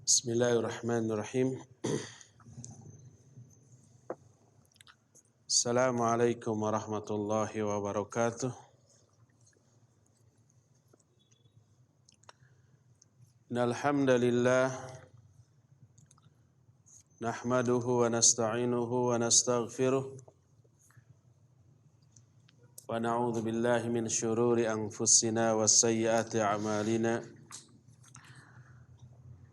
Bismillahirrahmanirrahim. Assalamualaikum warahmatullahi wabarakatuh. Innal hamdalillah nahmaduhu wa nasta'inuhu wa nastaghfiruh wa na'udzu billahi min syururi anfusina wa sayyiati a'malina.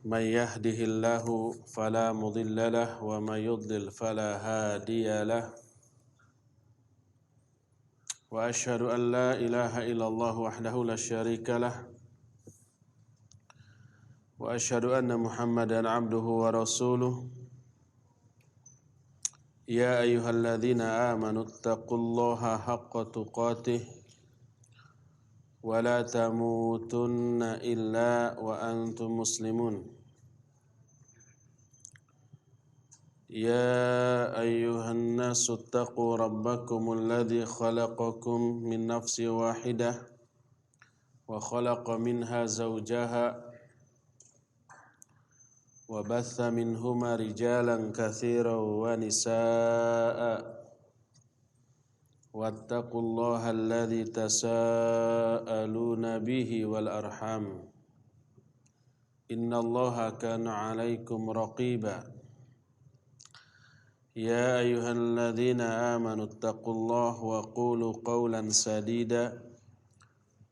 May yahdihillahu fala mudilla lahu wa may yudlil fala hadiya lahu. Wa asyhadu an la ilaha illallah wahdahu la syarika lah. Wa asyhadu anna Muhammadan abduhu wa rasuluh. Ya ayyuhalladzina amanu taqullaha haqqa tuqatih wa la tamutunna illa wa antum muslimun. Ya ayyuhan nasu taqu rabbakumul ladzi khalaqakum min nafsin wahidah wa khalaqa minha zawjaha wa batha minhuma rijalan katsiran wa nisaa'a wattaqullaha alladzi tasaaluna bihi wal arham innallaha kana 'alaikum raqiba. Ya ayyuhalladzina amanu taqullaha wa qulu qawlan sadida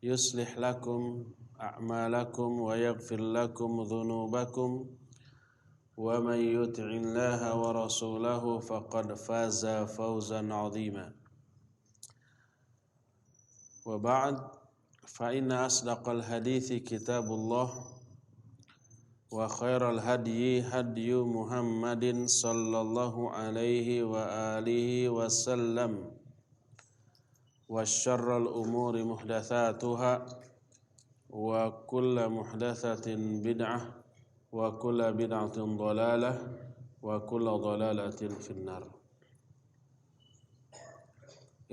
yuslih lakum a'malakum wa yaghfir lakum dhunubakum wa man yuti'illaha wa rasulahu faqad faza fawzan 'azima. Wa ba'd, fa inna asdaqal hadithi kitabullah wa khairal hadyi hadyu Muhammadin sallallahu alaihi wa alihi wasallam wa syarral umuri muhdatsatuha wa kullu muhdatsatin bid'ah wa kullu bid'atin dhalalah wa kullu dhalalatin finnar.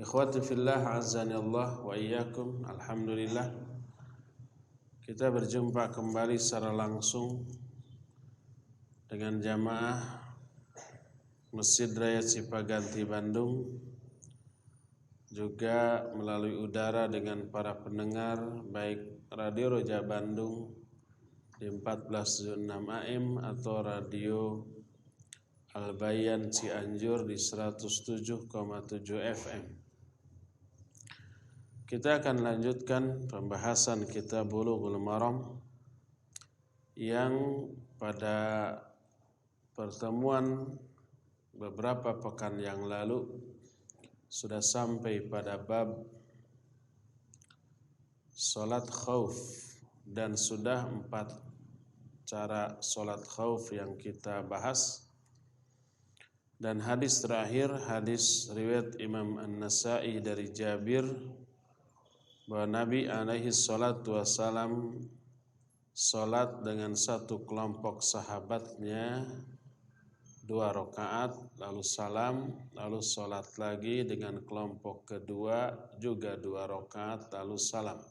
Ikhwati fillah, azani Allah wa iyyakum. Alhamdulillah, kita berjumpa kembali secara langsung dengan jamaah Masjid Raya Cipaganti Bandung, juga melalui udara dengan para pendengar baik Radio Roja Bandung di 14.6 AM atau Radio Al-Bayan Cianjur di 107,7 FM. Kita akan lanjutkan pembahasan kitab Bulughul Maram yang pada pertemuan beberapa pekan yang lalu sudah sampai pada bab salat khauf, dan sudah 4 cara salat khauf yang kita bahas. Dan hadis terakhir, hadis riwayat Imam An-Nasa'i dari Jabir, bahwa Nabi alaihi salatu wassalam salat dengan satu kelompok sahabatnya 2 rakaat, lalu salam, lalu salat lagi dengan kelompok kedua juga 2 rakaat, lalu salam.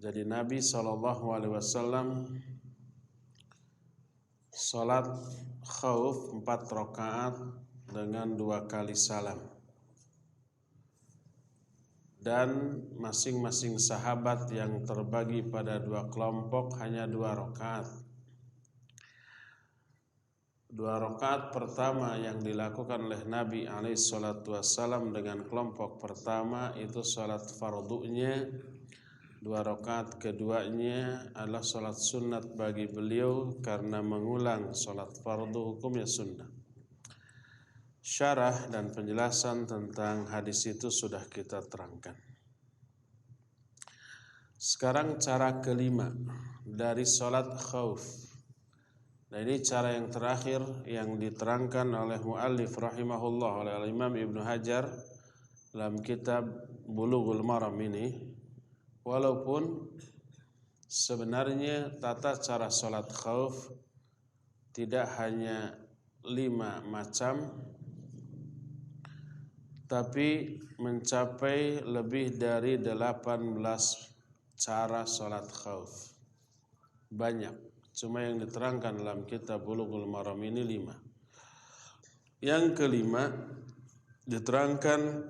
Jadi Nabi SAW salat khauf 4 rakaat dengan 2 kali salam. Dan masing-masing sahabat yang terbagi pada 2 kelompok hanya 2 rakaat. 2 rakaat pertama yang dilakukan oleh Nabi SAW dengan kelompok pertama itu salat fardunya. 2 rakaat keduanya adalah salat sunat bagi beliau karena mengulang salat fardu hukumnya sunnah. Syarah dan penjelasan tentang hadis itu sudah kita terangkan. Sekarang cara kelima dari salat khauf. Nah, ini cara yang terakhir yang diterangkan oleh muallif rahimahullah, oleh Imam Ibnu Hajar dalam kitab Bulughul Maram ini. Walaupun sebenarnya tata cara salat khauf tidak hanya 5 macam, tapi mencapai lebih dari 18 cara salat khauf. Banyak Cuma yang diterangkan dalam kitab Bulughul Maram ini 5. Yang kelima diterangkan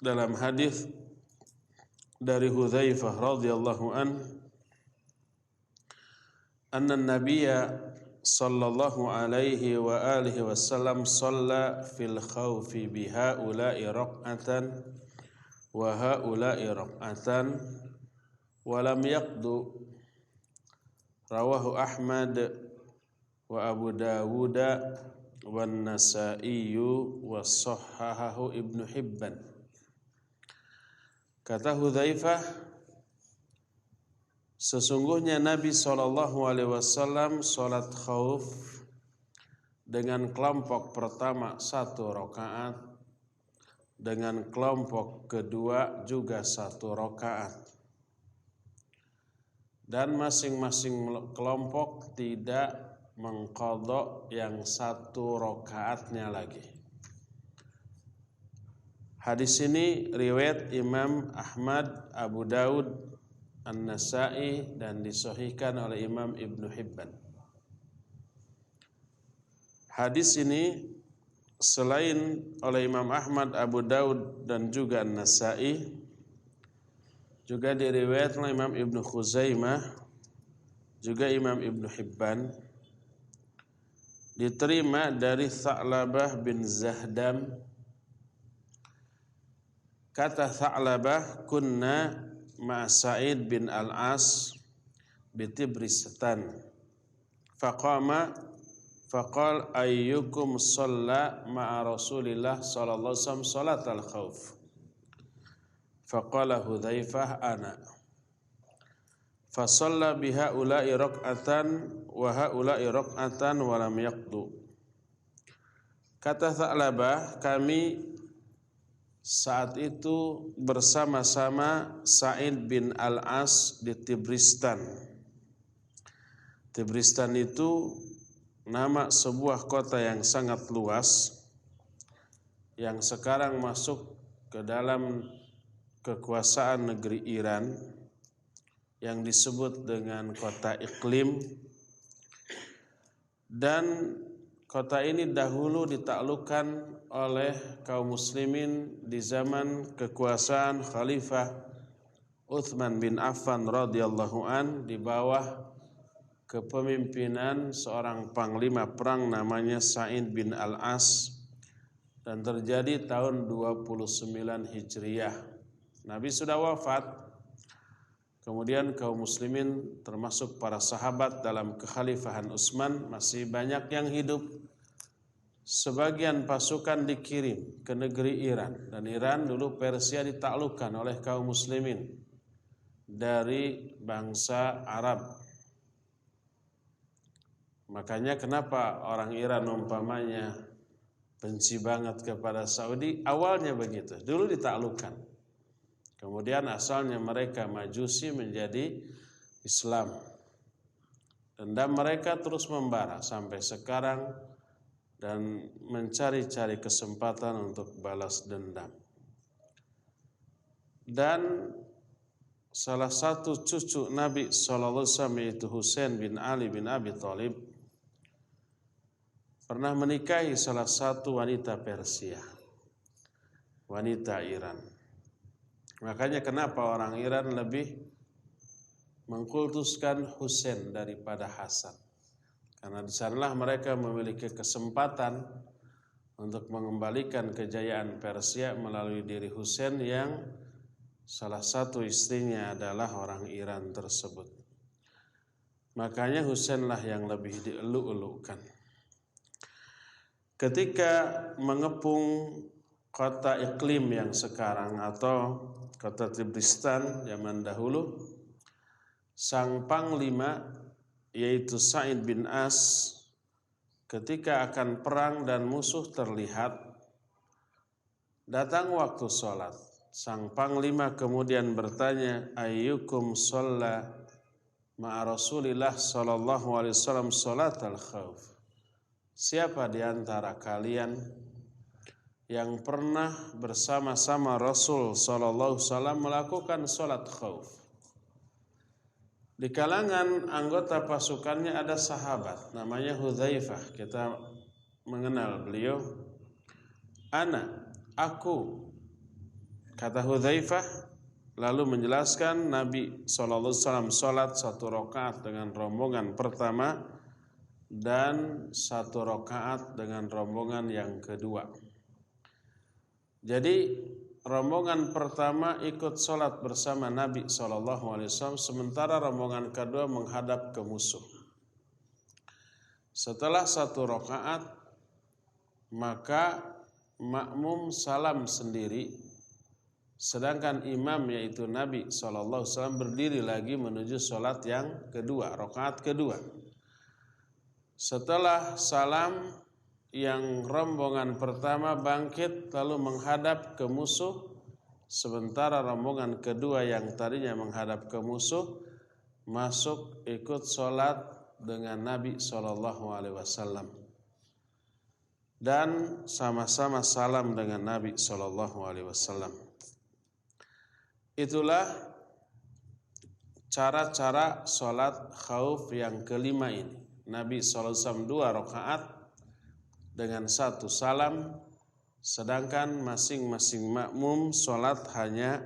dalam hadis dari Hudzaifah radhiyallahu anna nabiyya sallallahu alaihi wa alihi wasallam shalla fil khawfi bihaula'i raq'atan wa haula'i raq'atan wa lam yaqdu. Rawahu Ahmad wa Abu Dawud wa Nasa'i wa sahhahahu Ibnu Hibban. Kata Hudzaifah, sesungguhnya Nabi SAW sholat khauf dengan kelompok pertama 1 rakaat, dengan kelompok kedua juga 1 rakaat. Dan masing-masing kelompok tidak mengqadha yang 1 rakaatnya lagi. Hadis ini riwayat Imam Ahmad, Abu Daud, An-Nasa'i dan disahihkan oleh Imam Ibnu Hibban. Hadis ini selain oleh Imam Ahmad, Abu Daud dan juga An-Nasa'i, juga diriwayatkan oleh Imam Ibnu Khuzaimah, juga Imam Ibnu Hibban, diterima dari Tha'labah bin Zahdam. Kata Tha'labah, kunna ma'a Sa'id bin Al-As bitibristan faqama faqal ayyukum shalla ma'a Rasulillah sallallahu alaihi wasallam salatal khauf. Faqala Hudzaifah ana. Fasalla biha ula'i raq'atan wa haula'i raq'atan wa lam yaqdu. Kata Tha'labah, kami saat itu bersama-sama Sa'id bin Al-As di Tibristan. Tibristan itu nama sebuah kota yang sangat luas yang sekarang masuk ke dalam kekuasaan negeri Iran yang disebut dengan kota Iklim. Dan kota ini dahulu ditaklukkan oleh kaum muslimin di zaman kekuasaan Khalifah Utsman bin Affan radhiyallahu an, di bawah kepemimpinan seorang panglima perang namanya Sa'id bin Al-As, dan terjadi tahun 29 Hijriah. Nabi sudah wafat. Kemudian kaum muslimin termasuk para sahabat dalam kekhalifahan Utsman masih banyak yang hidup. Sebagian pasukan dikirim ke negeri Iran, dan Iran dulu Persia ditaklukkan oleh kaum muslimin dari bangsa Arab. Makanya kenapa orang Iran umpamanya benci banget kepada Saudi, awalnya begitu, dulu ditaklukkan. Kemudian asalnya mereka Majusi menjadi Islam. Dendam mereka terus membara sampai sekarang dan mencari-cari kesempatan untuk balas dendam. Dan salah satu cucu Nabi SAW yaitu Husain bin Ali bin Abi Thalib pernah menikahi salah satu wanita Persia, wanita Iran. Makanya kenapa orang Iran lebih mengkultuskan Husain daripada Hasan. Karena di sanalah mereka memiliki kesempatan untuk mengembalikan kejayaan Persia melalui diri Husain yang salah satu istrinya adalah orang Iran tersebut. Makanya Husainlah yang lebih dieluk-elukkan. Ketika mengepung kota Iklim yang sekarang atau kota Tibristan zaman dahulu, sang panglima yaitu Sa'id bin As ketika akan perang dan musuh terlihat, datang waktu sholat. Sang panglima kemudian bertanya, ayyukum shalla ma'a Rasulillah sallallahu alaihi wasallam sholatal khauf. Siapa di antara kalian yang pernah bersama-sama Rasul sallallahu alaihi wasallam melakukan sholat khauf? Di kalangan anggota pasukannya ada sahabat namanya Hudzaifah. Kita mengenal beliau. Aku, kata Hudzaifah, lalu menjelaskan Nabi SAW sholat 1 rakaat dengan rombongan pertama dan 1 rakaat dengan rombongan yang kedua. Jadi rombongan pertama ikut sholat bersama Nabi SAW, sementara rombongan kedua menghadap ke musuh. Setelah 1 rakaat, maka makmum salam sendiri, sedangkan imam yaitu Nabi SAW berdiri lagi menuju sholat yang kedua, rakaat kedua. Setelah salam, yang rombongan pertama bangkit lalu menghadap ke musuh, sementara rombongan kedua yang tadinya menghadap ke musuh masuk ikut sholat dengan Nabi SAW dan sama-sama salam dengan Nabi SAW. Itulah cara-cara sholat khauf yang kelima ini. Nabi SAW 2 rakaat dengan 1 salam, sedangkan masing-masing makmum sholat hanya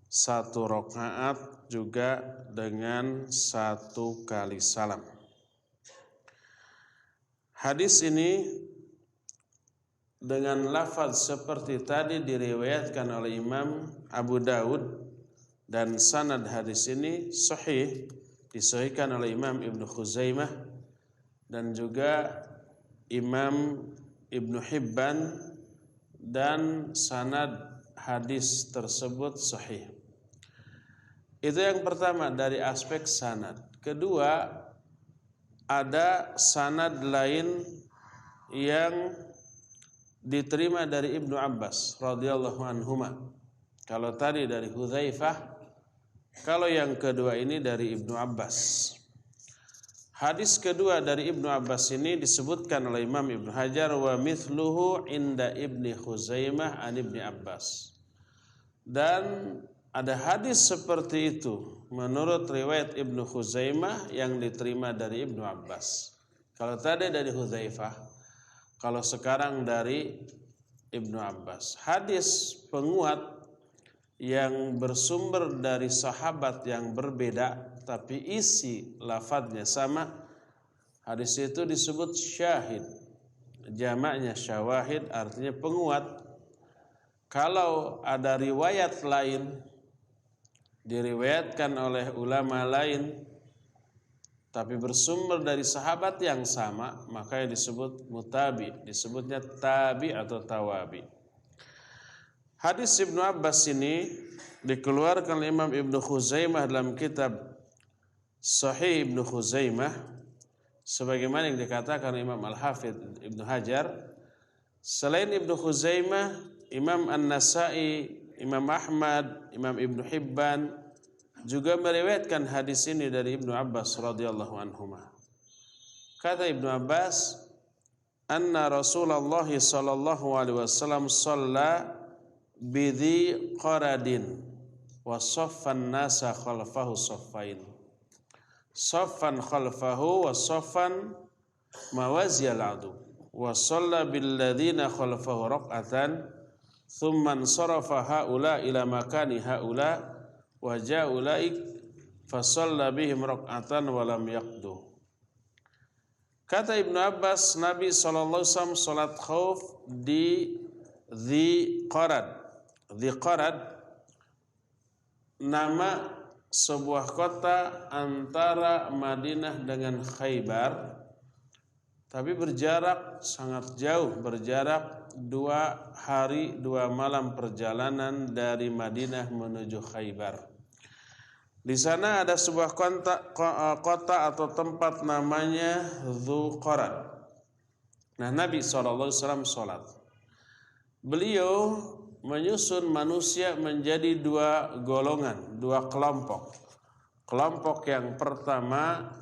1 rakaat juga dengan 1 kali salam. Hadis ini dengan lafaz seperti tadi diriwayatkan oleh Imam Abu Daud, dan sanad hadis ini sahih, disahihkan oleh Imam Ibnu Khuzaimah dan juga Imam Ibnu Hibban, dan sanad hadis tersebut sahih. Itu yang pertama dari aspek sanad. Kedua, ada sanad lain yang diterima dari Ibnu Abbas radhiyallahu anhuma. Kalau tadi dari Hudzaifah, kalau yang kedua ini dari Ibnu Abbas. Hadis kedua dari Ibnu Abbas ini disebutkan oleh Imam Ibnu Hajar, wa mithluhu inda Ibni Khuzaimah an Ibni Abbas. Dan ada hadis seperti itu menurut riwayat Ibnu Khuzaimah yang diterima dari Ibnu Abbas. Kalau tadi dari Hudzaifah, kalau sekarang dari Ibnu Abbas. Hadis penguat yang bersumber dari sahabat yang berbeda tapi isi lafadznya sama, hadis itu disebut syahid. Jamaknya syawahid, artinya penguat. Kalau ada riwayat lain diriwayatkan oleh ulama lain tapi bersumber dari sahabat yang sama, maka disebut mutabi, disebutnya tabi atau tawabi. Hadis Ibnu Abbas ini dikeluarkan oleh Imam Ibnu Khuzaimah dalam kitab Sahih Ibnu Khuzaimah, sebagaimana yang dikatakan Imam Al-Hafidh Ibnu Hajar. Selain Ibnu Khuzaimah, Imam An-Nasai, Imam Ahmad, Imam Ibnu Hibban juga meriwayatkan hadis ini dari Ibnu Abbas radhiyallahu anhuma. Kata Ibnu Abbas, anna Rasulullah sallallahu alaihi wasallam shalla bidhi qaradin wa saffan nasa khalfahu saffain. Saffan khalfahu wa saffan mawaziyal adu wa shalla bil ladzina khalfahu raq'atan thumma sarafa haula ila makani haula wa ja'ulaik fa shalla bihim raq'atan wa lam yaqdu. Kata Ibnu Abbas, Nabi SAW salat khauf di Dhi Qarad. Dhi Qarad nama sebuah kota antara Madinah dengan Khaybar, tapi berjarak sangat jauh, berjarak 2 hari 2 malam perjalanan dari Madinah menuju Khaybar. Di sana ada sebuah kota atau tempat namanya Dhu Qarad. Nah, Nabi SAW sholat. Beliau menyusun manusia menjadi 2 golongan, 2 kelompok. Kelompok yang pertama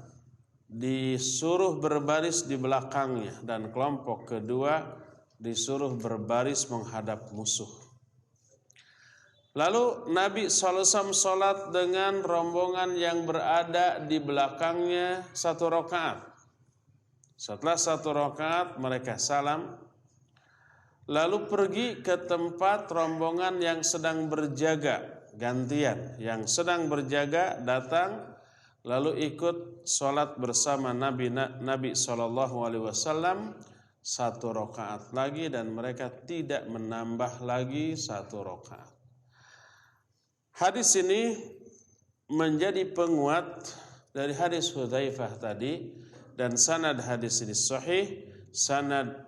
disuruh berbaris di belakangnya, dan kelompok kedua disuruh berbaris menghadap musuh. Lalu Nabi SAW sholat dengan rombongan yang berada di belakangnya 1 rakaat. Setelah 1 rakaat mereka salam, lalu pergi ke tempat rombongan yang sedang berjaga, gantian. Yang sedang berjaga datang, lalu ikut sholat bersama Nabi SAW 1 rakaat lagi, dan mereka tidak menambah lagi 1 rakaat. Hadis ini menjadi penguat dari hadis Hudzaifah tadi, dan sanad hadis ini sahih, sanad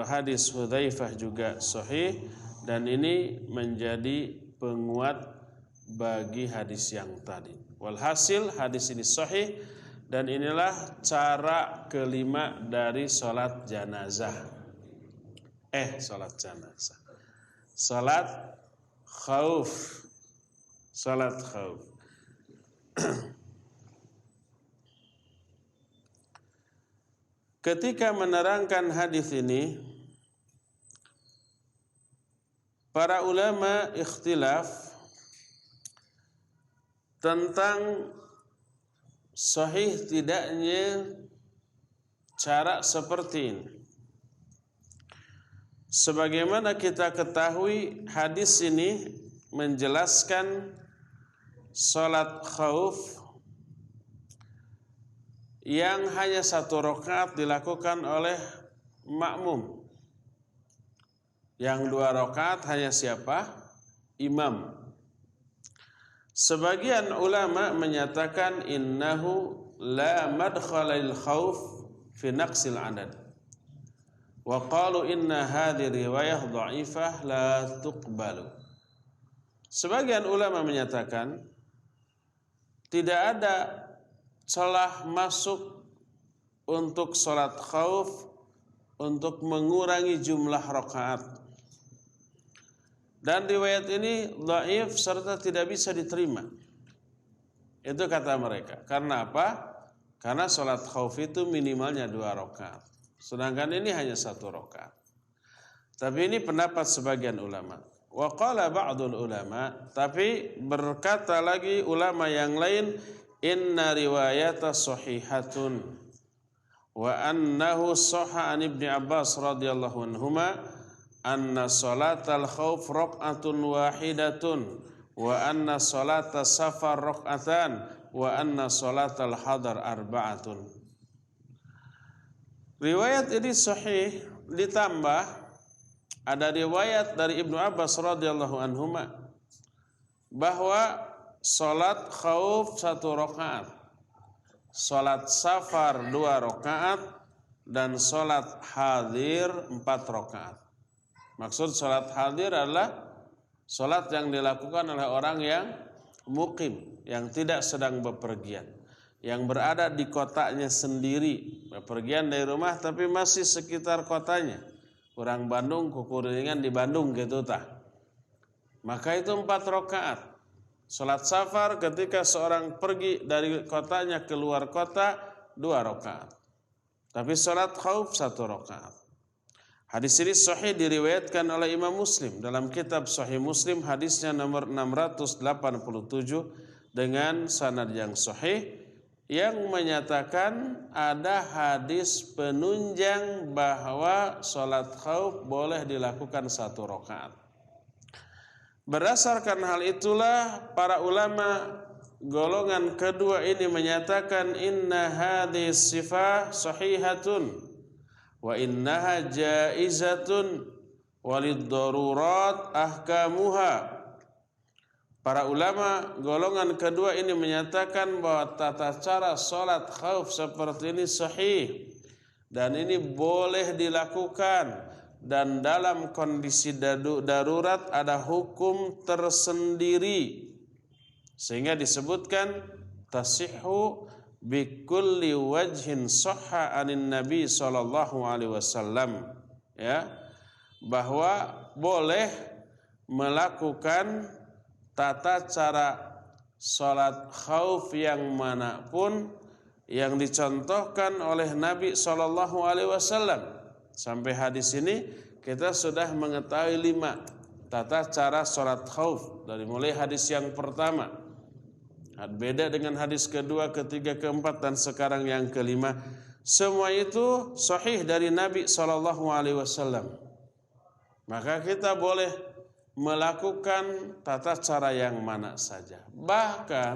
hadis Hudzaifah juga sahih, dan ini menjadi penguat bagi hadis yang tadi. Walhasil hadis ini sahih, dan inilah cara kelima dari sholat jenazah. Sholat khauf. Salat khauf. Ketika menerangkan hadis ini, para ulama ikhtilaf tentang sahih tidaknya cara seperti ini. Sebagaimana kita ketahui, hadis ini menjelaskan salat khauf yang hanya 1 rakaat dilakukan oleh makmum. Yang 2 rakaat hanya siapa? Imam. Sebagian ulama menyatakan innahu la madkhalal khauf fi naqsil adad. Wa qalu inna hadhihi riwayah dha'ifah la tuqbalu. Sebagian ulama menyatakan tidak ada celah masuk untuk salat khauf untuk mengurangi jumlah rakaat. Dan riwayat ini dhaif serta tidak bisa diterima. Itu kata mereka. Karena apa? Karena salat khauf itu minimalnya 2 rakaat. Sedangkan ini hanya 1 rakaat. Tapi ini pendapat sebagian ulama. Wa qala ba'dul ulama, tapi berkata lagi ulama yang lain, inna riwayata sahihatun wa annahu sahha an Ibnu Abbas radhiyallahu anhuma anna salatal khauf raq'atun wahidatun wa anna salatas safar raq'atan wa anna salatal hadar arba'atun. Riwayat ini sahih, ditambah ada riwayat dari Ibnu Abbas radhiyallahu anhuma bahwa salat khauf 1 rakaat, salat safar 2 rakaat, dan salat hadir 4 rakaat. Maksud salat hadir adalah salat yang dilakukan oleh orang yang muqim, yang tidak sedang bepergian, yang berada di kotanya sendiri, bepergian dari rumah tapi masih sekitar kotanya. Orang Bandung kukuringan di Bandung gitu tah. Maka itu 4 rakaat. Salat safar ketika seorang pergi dari kotanya keluar kota 2 rakaat. Tapi salat khauf 1 rakaat. Hadis ini sahih diriwayatkan oleh Imam Muslim dalam kitab Sahih Muslim, hadisnya nomor 687 dengan sanad yang sahih, yang menyatakan ada hadis penunjang bahwa salat khauf boleh dilakukan 1 rakaat. Berdasarkan hal itulah para ulama golongan kedua ini menyatakan inna hadhis sifah sahihatun wa innaha jaizatun walid darurat ahkamuha. Para ulama golongan kedua ini menyatakan bahwa tata cara salat khauf seperti ini sahih dan ini boleh dilakukan, dan dalam kondisi darurat ada hukum tersendiri, sehingga disebutkan tasihhu bikulli wajhin sahha anin nabi sallallahu alaihi wasallam, ya, bahwa boleh melakukan tata cara salat khauf yang manapun yang dicontohkan oleh Nabi sallallahu alaihi wasallam. Sampai hadis ini kita sudah mengetahui 5 tata cara sholat khauf dari mulai hadis yang pertama, beda dengan hadis kedua, ketiga, keempat, dan sekarang yang kelima. Semua itu sahih dari Nabi SAW. Maka kita boleh melakukan tata cara yang mana saja. Bahkan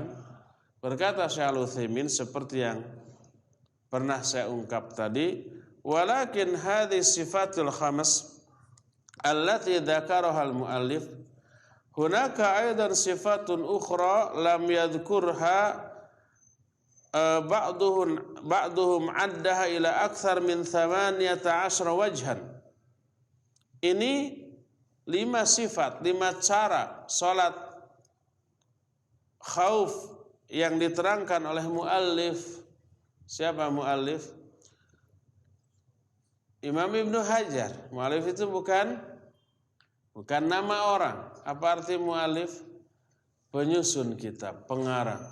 berkata Syekh Al-Utsaimin seperti yang pernah saya ungkap tadi, walakin hadhihi sifatul khams allati dzakaraha al-muallif hunaka aidan sifatun ukhra lam yadhkurha ba'duhum addaha ila akthar min 18 wajhan. Ini 5 sifat, 5 cara salat khauf yang diterangkan oleh muallif. Siapa muallif? Imam Ibnu Hajar. Muallif itu bukan nama orang. Apa arti muallif? Penyusun kitab, pengarang.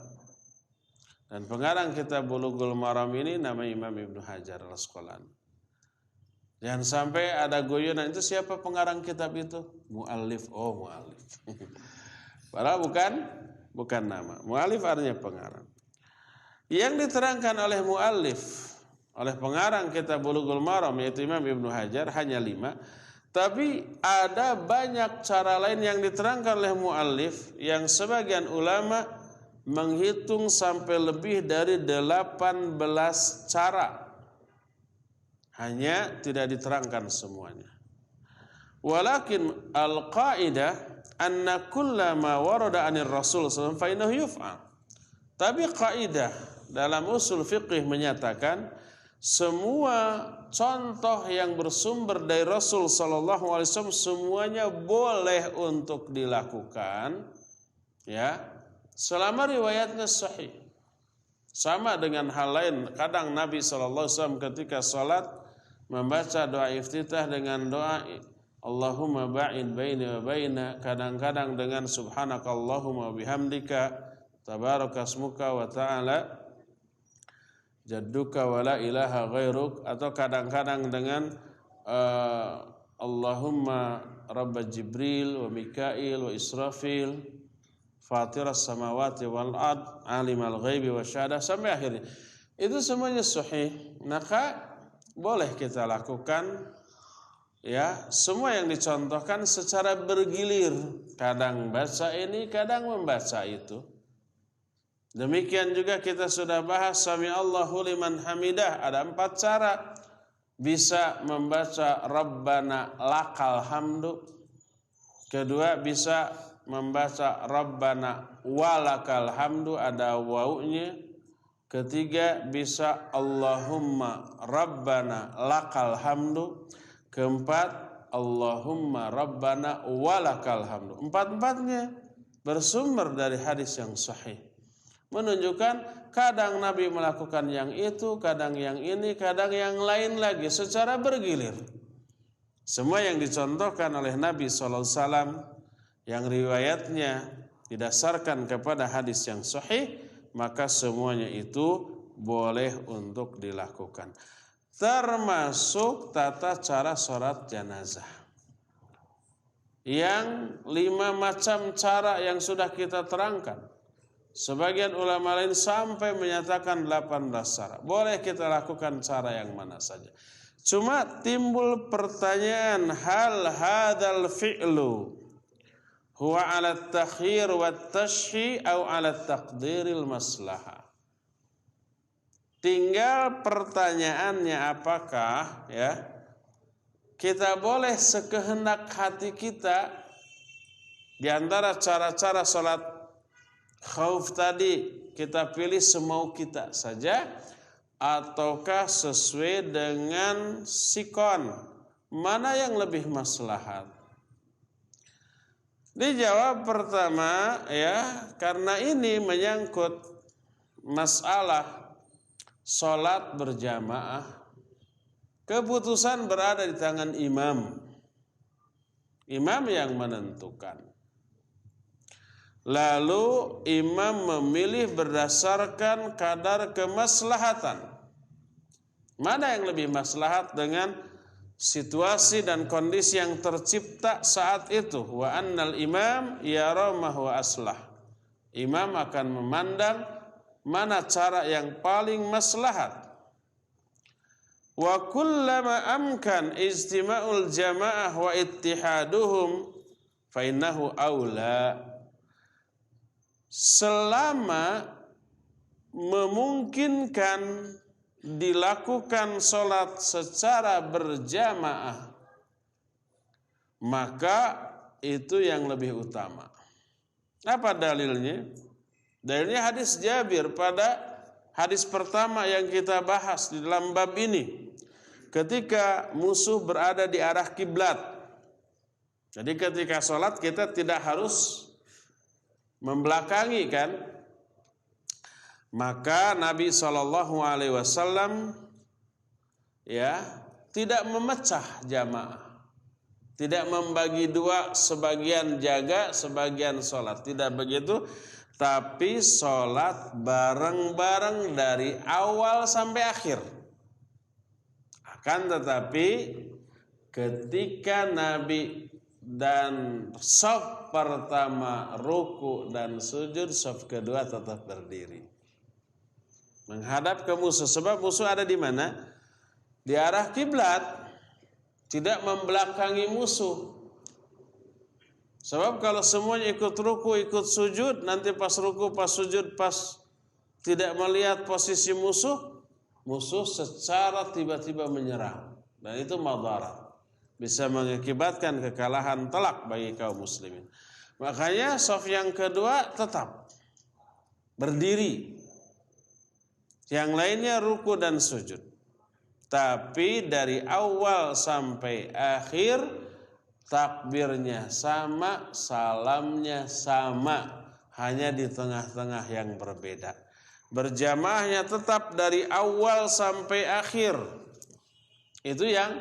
Dan pengarang kitab Bulughul Maram ini nama Imam Ibnu Hajar Al-Asqalani. Jangan sampai ada guyonan, itu siapa pengarang kitab itu? Muallif. Oh, muallif. Padahal bukan nama. Muallif artinya pengarang. Yang diterangkan oleh muallif, oleh pengarang kitab Bulughul Maram yaitu Imam Ibnu Hajar hanya 5. Tapi ada banyak cara lain yang diterangkan oleh muallif yang sebagian ulama menghitung sampai lebih dari 18 cara. Hanya tidak diterangkan semuanya. Walakin al-qaidah anna kullama warada 'anir Rasul sallallahu alaihi wasallam fa innahu yuf'al. Tapi kaidah dalam usul fiqih menyatakan semua contoh yang bersumber dari Rasul sallallahu alaihi wasallam semuanya boleh untuk dilakukan, ya, selama riwayatnya sahih. Sama dengan hal lain, kadang Nabi sallallahu alaihi wasallam ketika salat membaca doa iftitah dengan doa Allahumma ba'id baini wa baina, kadang-kadang dengan subhanakallahumma bihamdika tabarakasmuka wa ta'ala jadduka wa la ilaha ghairuk, atau kadang-kadang dengan Allahumma rabba Jibril wa Mikail wa Israfil fatiras samawati wal ard alimal ghaibi wa syahadah sampai akhirnya. Itu semuanya sahih. Maka boleh kita lakukan, ya, semua yang dicontohkan secara bergilir. Kadang baca ini, kadang membaca itu. Demikian juga kita sudah bahas Sami Allahu liman hamidah. Ada 4 cara. Bisa membaca Rabbana lakal hamdu. Kedua, bisa membaca Rabbana walakal hamdu, ada wawunya. Ketiga, bisa Allahumma Rabbana lakal hamdu. Keempat, Allahumma Rabbana walakal hamdu. 4-empatnya bersumber dari hadis yang sahih. Menunjukkan kadang Nabi melakukan yang itu, kadang yang ini, kadang yang lain lagi secara bergilir. Semua yang dicontohkan oleh Nabi SAW yang riwayatnya didasarkan kepada hadis yang sahih, maka semuanya itu boleh untuk dilakukan. Termasuk tata cara sholat jenazah. Yang 5 macam cara yang sudah kita terangkan. Sebagian ulama lain sampai menyatakan 18 cara. Boleh kita lakukan cara yang mana saja. Cuma timbul pertanyaan, hal hadzal fi'lu huwa 'ala at-takhir wa at-tashhi aw 'ala taqdiril maslahah. Tinggal pertanyaannya apakah, ya, kita boleh sekehendak hati kita di antara cara-cara salat khauf tadi kita pilih semau kita saja, ataukah sesuai dengan sikon, mana yang lebih maslahat? Dijawab pertama, ya, karena ini menyangkut masalah salat berjamaah, keputusan berada di tangan imam. Imam yang menentukan. Lalu imam memilih berdasarkan kadar kemaslahatan. Mana yang lebih maslahat dengan situasi dan kondisi yang tercipta saat itu. Wa annal imam yara ma huwa aslah. Imam akan memandang mana cara yang paling maslahat. Wa kullama amkan ijtima'ul jamaah wa ittihaduhum fa innahu aula. Selama memungkinkan dilakukan sholat secara berjamaah, maka itu yang lebih utama. Apa dalilnya? Dalilnya hadis Jabir pada hadis pertama yang kita bahas di dalam bab ini. Ketika musuh berada di arah kiblat. Jadi ketika sholat kita tidak harus membelakangi kan? Maka Nabi SAW tidak memecah jamaah, tidak membagi dua, sebagian jaga, sebagian sholat, tidak begitu, tapi sholat bareng-bareng dari awal sampai akhir. Akan tetapi ketika Nabi dan shaf pertama ruku dan sujud, shaf kedua tetap berdiri menghadap ke musuh, sebab musuh ada di mana? Di arah kiblat, tidak membelakangi musuh. Sebab kalau semuanya ikut ruku, ikut sujud, nanti pas ruku, pas sujud, pas tidak melihat posisi musuh, musuh secara tiba-tiba menyerang, dan itu madarat, bisa mengakibatkan kekalahan telak bagi kaum muslimin. Makanya shaf yang kedua tetap berdiri. Yang lainnya ruku dan sujud. Tapi dari awal sampai akhir takbirnya sama, salamnya sama, hanya di tengah-tengah yang berbeda. Berjamaahnya tetap dari awal sampai akhir. Itu yang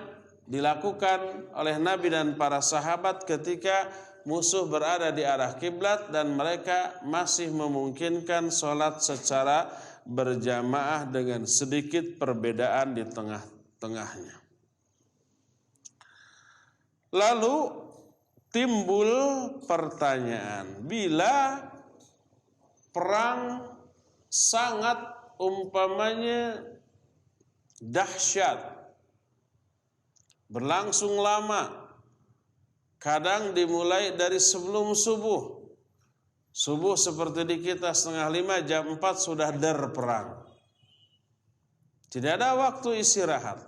dilakukan oleh Nabi dan para sahabat ketika musuh berada di arah kiblat dan mereka masih memungkinkan sholat secara berjamaah dengan sedikit perbedaan di tengah-tengahnya. Lalu timbul pertanyaan, bila perang sangat umpamanya dahsyat, berlangsung lama, kadang dimulai dari sebelum subuh. Subuh seperti di kita 4:30, jam 4 sudah perang. Tidak ada waktu istirahat.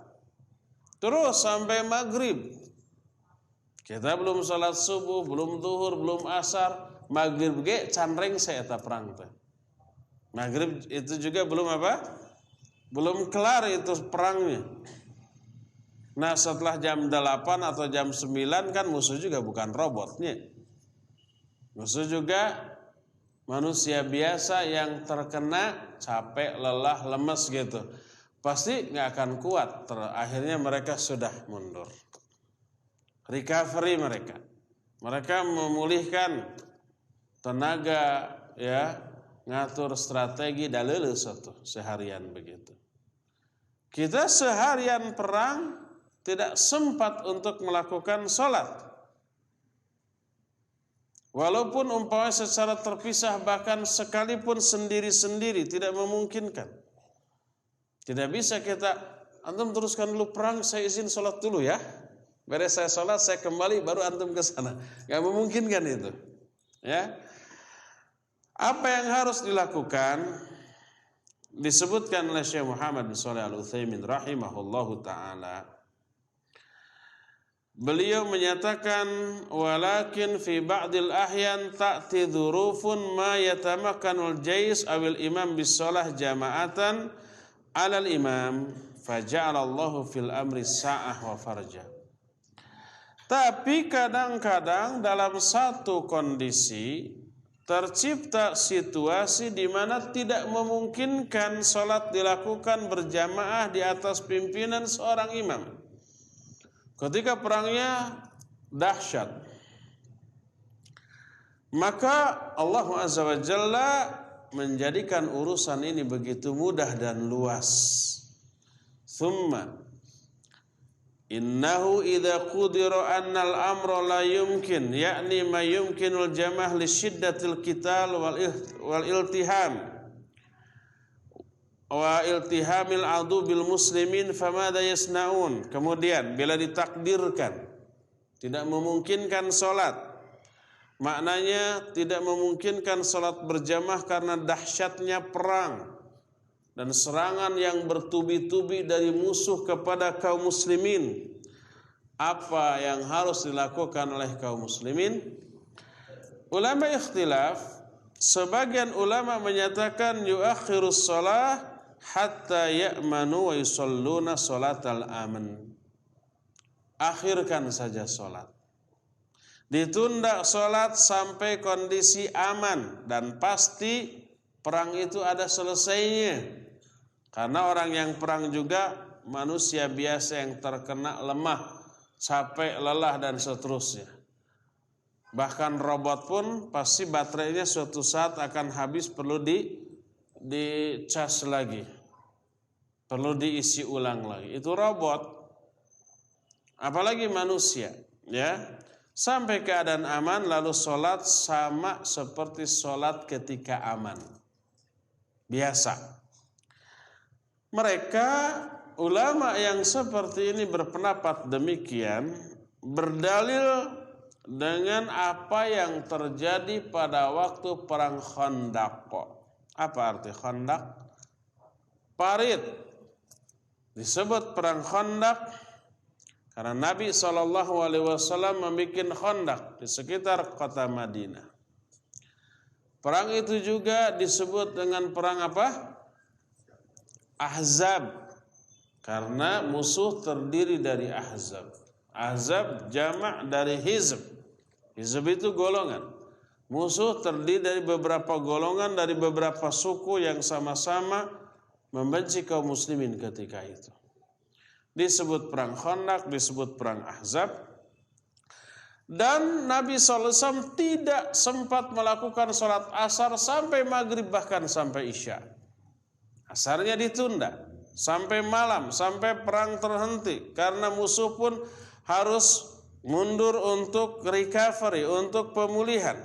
Terus sampai maghrib. Kita belum sholat subuh, belum zuhur, belum asar. Maghrib ge canreng saya eta perang teh. Maghrib itu juga belum apa? Belum kelar itu perangnya. Nah setelah jam 8 atau jam 9 kan musuh juga bukan robotnya. Musuh juga manusia biasa yang terkena capek, lelah, lemes gitu. Pasti gak akan kuat. Akhirnya mereka sudah mundur. Recovery mereka. Mereka memulihkan tenaga, ngatur strategi dalil satu seharian begitu. Kita seharian perang tidak sempat untuk melakukan sholat. Walaupun umpamanya secara terpisah, bahkan sekalipun sendiri-sendiri tidak memungkinkan. Tidak bisa kita, antum teruskan dulu perang, saya izin sholat dulu ya. Beres saya sholat, saya kembali baru antum ke sana. Gak memungkinkan itu. Ya. Apa yang harus dilakukan? Disebutkan oleh Syekh Muhammad bin Shalih Al-Utsaimin rahimahullahu ta'ala. Beliau menyatakan, walakin fi ba'dil ahyan ta'ti dzurufun ma yatamakkanul jais awil imam bis shalah jama'atan 'alal imam faja'alallahu fil amri sa'ah wa farja. Tapi kadang-kadang dalam satu kondisi tercipta situasi di mana tidak memungkinkan salat dilakukan berjamaah di atas pimpinan seorang imam. Ketika perangnya dahsyat, maka Allah Azza wa Jalla menjadikan urusan ini begitu mudah dan luas. Tsumma Innahu idza qudira annal amra la yumkin, yakni ma yumkinul jamah li syiddatil qital wal iltiham wa iltihamil adu bil muslimin famada yasnaun. Kemudian bila ditakdirkan tidak memungkinkan salat, maknanya tidak memungkinkan salat berjamaah karena dahsyatnya perang dan serangan yang bertubi-tubi dari musuh kepada kaum muslimin. Apa yang harus dilakukan oleh kaum muslimin? Ulama ikhtilaf. Sebagian ulama menyatakan yuakhirus shalah hatta ya'manu wa yusalluna salatal aman. Akhirkan saja salat. Ditunda salat sampai kondisi aman dan pasti perang itu ada selesainya. Karena orang yang perang juga manusia biasa yang terkena lemah, capek, lelah dan seterusnya. Bahkan robot pun pasti baterainya suatu saat akan habis, perlu dicas lagi. Perlu diisi ulang lagi. Itu robot. Apalagi manusia, ya. Sampai keadaan aman lalu sholat sama seperti sholat ketika aman. Biasa. Mereka ulama yang seperti ini berpendapat demikian berdalil dengan apa yang terjadi pada waktu perang Khandaq. Apa arti Khandaq? Parit. Disebut perang Khandaq karena Nabi SAW membuat Khandaq di sekitar kota Madinah. Perang itu juga disebut dengan perang apa? Ahzab, karena musuh terdiri dari ahzab. Ahzab jamak dari hizb. Hizb itu golongan. Musuh terdiri dari beberapa golongan, dari beberapa suku yang sama-sama membenci kaum muslimin ketika itu. Disebut perang Khandaq, disebut perang Ahzab. Dan Nabi SAW tidak sempat melakukan sholat asar sampai maghrib, bahkan sampai isya. Asarnya ditunda sampai malam, sampai perang terhenti. Karena musuh pun harus mundur untuk recovery, untuk pemulihan.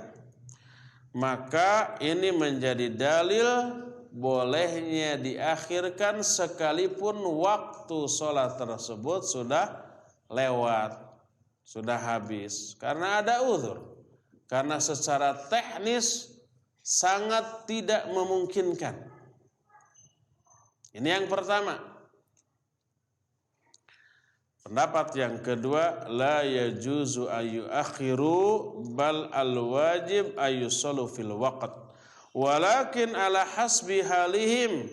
Maka ini menjadi dalil bolehnya diakhirkan sekalipun waktu sholat tersebut sudah lewat, sudah habis. Karena ada uzur. Karena secara teknis sangat tidak memungkinkan. Ini yang pertama. Pendapat yang kedua, la yajuzu ayu akhiru bal al wajib ayusallu fil waqt. Walakin ala hasbi halihim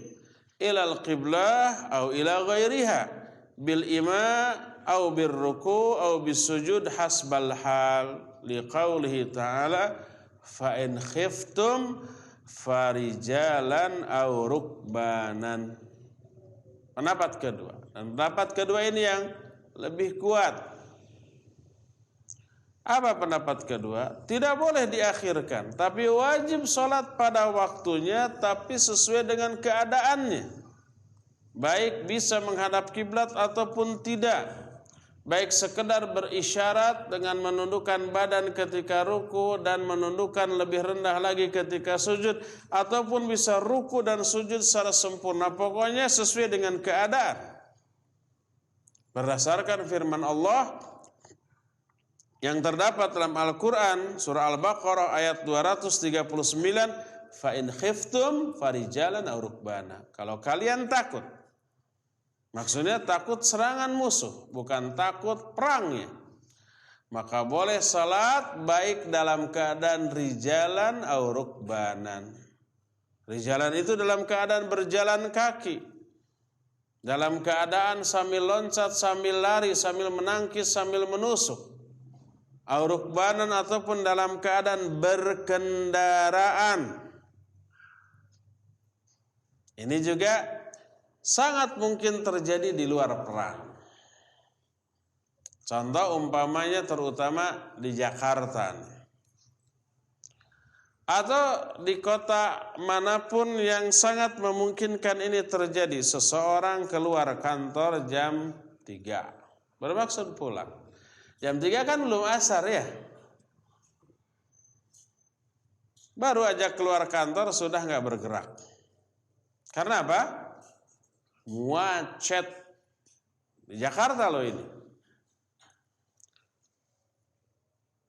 ila al qiblah au ila ghairiha bil ima au bir ruku au bis sujud hasbal hal liqaulihi ta'ala fa in khiftum farijalan au rukbanan. Pendapat kedua. Dan pendapat kedua ini yang lebih kuat. Apa pendapat kedua? Tidak boleh diakhirkan, tapi wajib sholat pada waktunya, tapi sesuai dengan keadaannya. Baik bisa menghadap kiblat ataupun tidak. Baik sekedar berisyarat dengan menundukkan badan ketika ruku dan menundukkan lebih rendah lagi ketika sujud, ataupun bisa ruku dan sujud secara sempurna. Pokoknya sesuai dengan keadaan. Berdasarkan firman Allah yang terdapat dalam Al-Quran surah Al-Baqarah ayat 239, fa in khiftum farijalan aw rukbana. Kalau kalian takut, maksudnya takut serangan musuh, bukan takut perangnya, maka boleh salat baik dalam keadaan rijalan aw rukbanan. Rijalan itu dalam keadaan berjalan kaki, dalam keadaan sambil loncat, sambil lari, sambil menangkis, sambil menusuk. Aw rukbanan ataupun dalam keadaan berkendaraan. Ini juga sangat mungkin terjadi di luar perang. Contoh umpamanya terutama di Jakarta atau di kota manapun yang sangat memungkinkan ini terjadi. Seseorang keluar kantor jam 3, Bermaksud pulang. Jam 3 kan belum asar ya. Baru aja keluar kantor sudah nggak bergerak. Karena apa? Macet. Di Jakarta loh ini.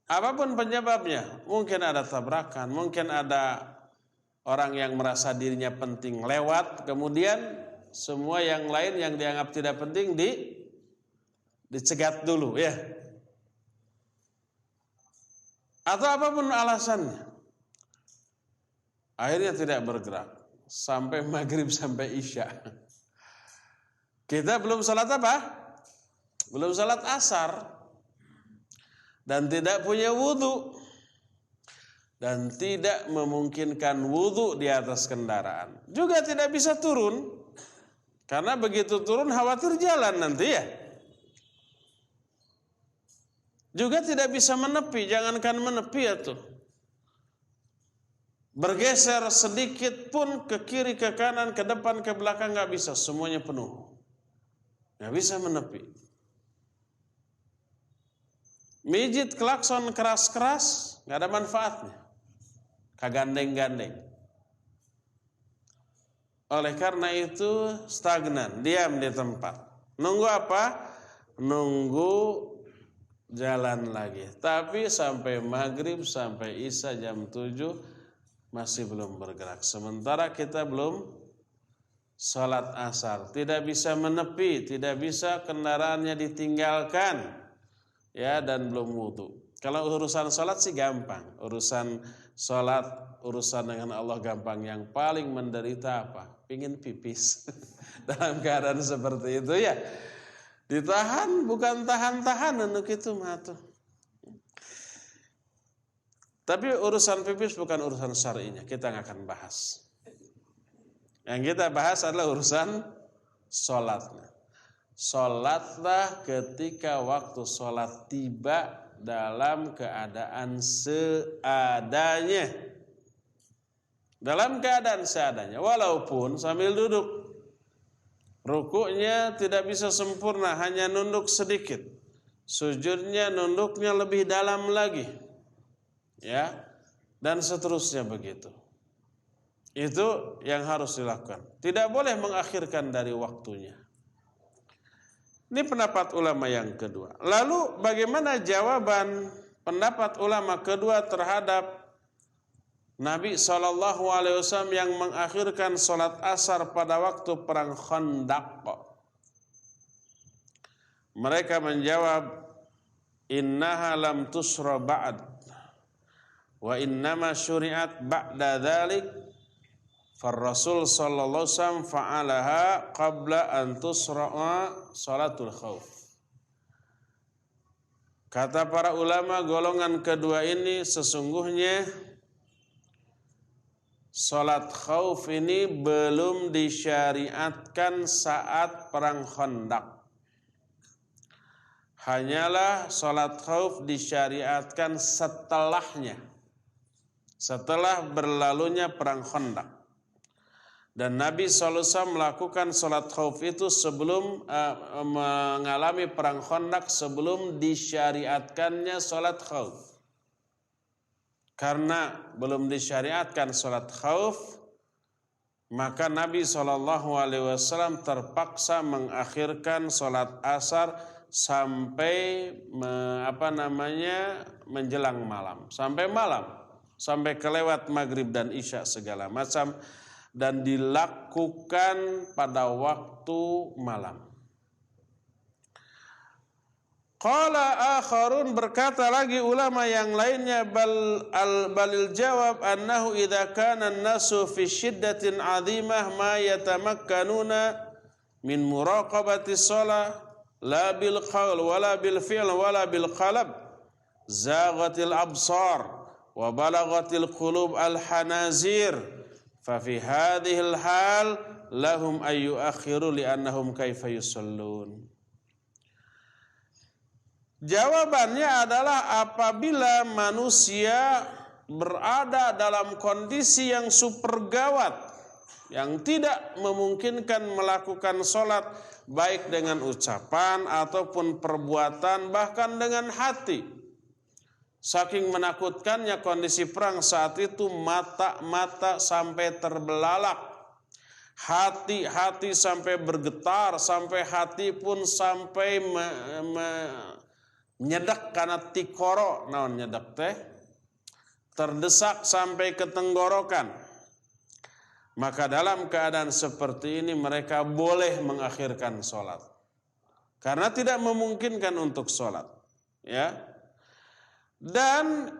Apapun penyebabnya, mungkin ada tabrakan, mungkin ada orang yang merasa dirinya penting lewat, kemudian semua yang lain yang dianggap tidak penting dicegat dulu ya. Atau apapun alasannya. Akhirnya tidak bergerak sampai maghrib sampai isya. Kita belum salat apa? Belum salat asar. Dan tidak punya wudu. Dan tidak memungkinkan wudu di atas kendaraan. Juga tidak bisa turun. Karena begitu turun khawatir jalan nanti ya. Juga tidak bisa menepi, jangankan menepi ya tuh. Bergeser sedikit pun ke kiri, ke kanan, ke depan, ke belakang gak bisa, semuanya penuh. Gak bisa menepi. Mijit klakson keras-keras gak ada manfaatnya. Kagandeng-gandeng. Oleh karena itu stagnan, diam di tempat. Nunggu apa? Nunggu jalan lagi. Tapi sampai maghrib, sampai isya jam 7 masih belum bergerak. Sementara kita belum salat asar. Tidak bisa menepi, tidak bisa kendaraannya ditinggalkan. Ya, dan belum wudu. Kalau urusan salat sih gampang. Urusan salat, urusan dengan Allah gampang. Yang paling menderita apa? Pingin pipis. Dalam keadaan seperti itu ya. Ditahan bukan tahan-tahan untuk itu matu. Tapi urusan pipis bukan urusan syar'inya, kita nggak akan bahas. Yang kita bahas adalah urusan sholatnya. Sholatlah ketika waktu sholat tiba dalam keadaan seadanya. Dalam keadaan seadanya, walaupun sambil duduk. Rukuknya tidak bisa sempurna, hanya nunduk sedikit. Sujudnya, nunduknya lebih dalam lagi. Ya, dan seterusnya begitu. Itu yang harus dilakukan. Tidak boleh mengakhirkan dari waktunya. Ini pendapat ulama yang kedua. Lalu bagaimana jawaban pendapat ulama kedua terhadap Nabi SAW yang mengakhirkan sholat asar pada waktu perang Khandaq? Mereka menjawab, innaha lam tusra ba'd wa innama syuri'at ba'da dhalik farrasul sallallahu alaihi wasallam fa'alaha qabla an tusra'a sholatul khauf. Kata para ulama golongan kedua ini, sesungguhnya sholat khauf ini belum disyariatkan saat perang Khandaq. Hanyalah sholat khauf disyariatkan setelahnya. Setelah berlalunya perang Khandaq. Dan Nabi SAW melakukan sholat khauf itu sebelum mengalami perang Khandaq, sebelum disyariatkannya sholat khauf. Karena belum disyariatkan sholat khauf, maka Nabi SAW terpaksa mengakhirkan sholat asar sampai menjelang malam, sampai malam, sampai kelewat maghrib dan isya segala macam, dan dilakukan pada waktu malam. Qala akharun, berkata lagi ulama yang lainnya, balil jawab annahu idza kana an-nasu fi shiddatin 'azimah ma yatamakkanuna min muraqabati shalah la bil qaul wala bil fi'l wala bil qalb zaghatil absar wa balaghatil qulub al hanazir fa fi hadhihi al hal lahum ay yuakhiru li annahum kaifa yusallun. Jawabannya adalah apabila manusia berada dalam kondisi yang super gawat, yang tidak memungkinkan melakukan sholat baik dengan ucapan ataupun perbuatan, bahkan dengan hati. Saking menakutkannya kondisi perang saat itu, mata-mata sampai terbelalak, hati-hati sampai bergetar, sampai hati pun sampai nyedak karena tikoro, naon nyedak teh, terdesak sampai ke tenggorokan. Maka dalam keadaan seperti ini mereka boleh mengakhirkan sholat karena tidak memungkinkan untuk sholat, ya. Dan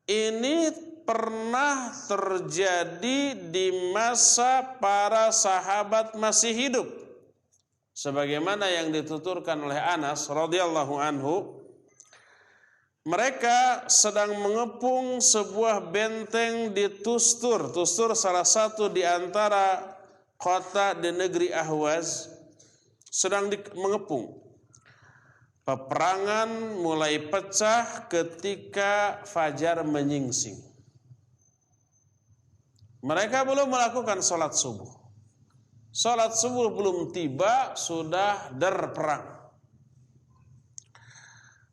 ini pernah terjadi di masa para sahabat masih hidup, sebagaimana yang dituturkan oleh Anas radhiyallahu anhu. Mereka sedang mengepung sebuah benteng di Tustur. Tustur salah satu di antara kota di negeri Ahwaz, sedang mengepung. Peperangan mulai pecah ketika fajar menyingsing. Mereka belum melakukan sholat subuh. Sholat subuh belum tiba, sudah perang.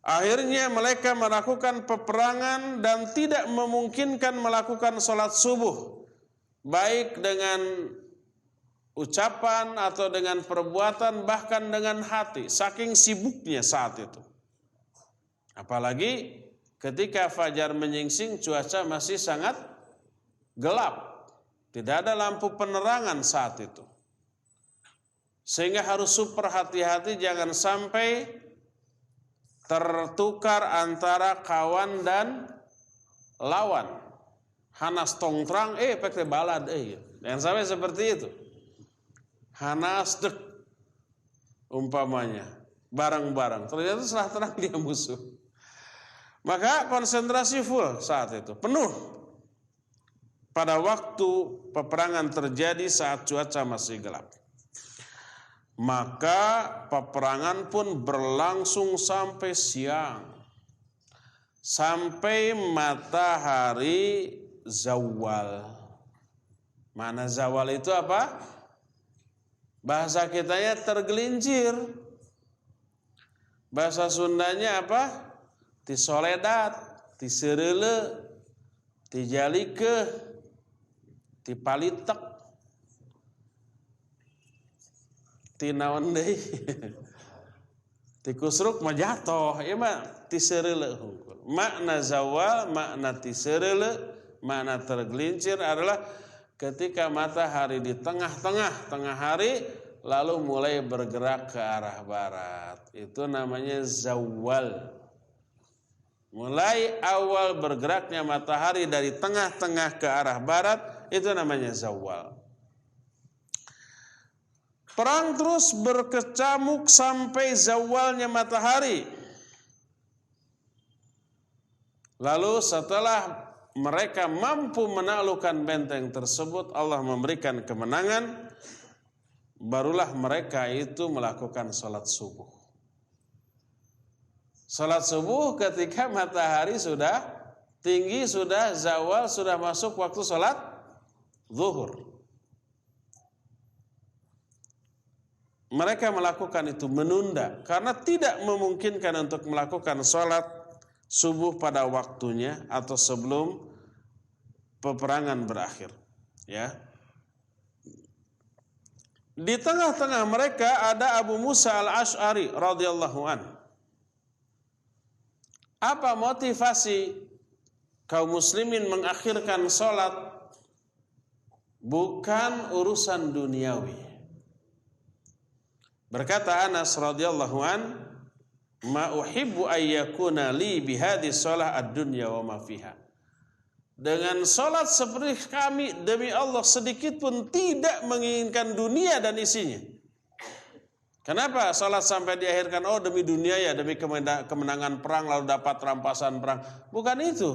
Akhirnya mereka melakukan peperangan dan tidak memungkinkan melakukan sholat subuh, baik dengan ucapan atau dengan perbuatan, bahkan dengan hati, saking sibuknya saat itu. Apalagi ketika fajar menyingsing, cuaca masih sangat gelap, tidak ada lampu penerangan saat itu, sehingga harus super hati-hati jangan sampai tertukar antara kawan dan lawan. Hanas tongtrang, pake balad, jangan sampai seperti itu. Hanas dek, umpamanya, bareng-bareng. Ternyata setelah terang dia musuh. Maka konsentrasi full saat itu, penuh. Pada waktu peperangan terjadi saat cuaca masih gelap. Maka peperangan pun berlangsung sampai siang. Sampai matahari zawal. Mana zawal itu apa? Bahasa kitanya tergelincir. Bahasa Sundanya apa? Tisoledat, tisereule, tijalike, tipalitek, tinaon deui. Tikusruk mah jatoh, ieu mah tisereule hungkul. Makna zawal, makna tisereule, makna tergelincir adalah ketika matahari di tengah hari lalu mulai bergerak ke arah barat. Itu namanya zawal. Mulai awal bergeraknya matahari dari tengah-tengah ke arah barat, itu namanya zawal. Perang terus berkecamuk sampai zawalnya matahari. Lalu setelah mereka mampu menaklukkan benteng tersebut, Allah memberikan kemenangan, barulah mereka itu melakukan sholat subuh. Sholat subuh ketika matahari sudah tinggi, sudah zawal, sudah masuk waktu sholat zuhur. Mereka melakukan itu, menunda, karena tidak memungkinkan untuk melakukan sholat subuh pada waktunya atau sebelum peperangan berakhir. Ya. Di tengah-tengah mereka ada Abu Musa al-Ash'ari radhiyallahu anhu. Apa motivasi kaum muslimin mengakhirkan sholat? Bukan urusan duniawi. Berkata Anas radhiyallahu an, "Ma uhibbu ayyakuna li bihadhi shalah ad-dunya wa ma fiha." Dengan salat seperti kami, demi Allah sedikit pun tidak menginginkan dunia dan isinya. Kenapa salat sampai diakhirkan? Oh, demi dunia ya, demi kemenangan perang lalu dapat rampasan perang. Bukan itu.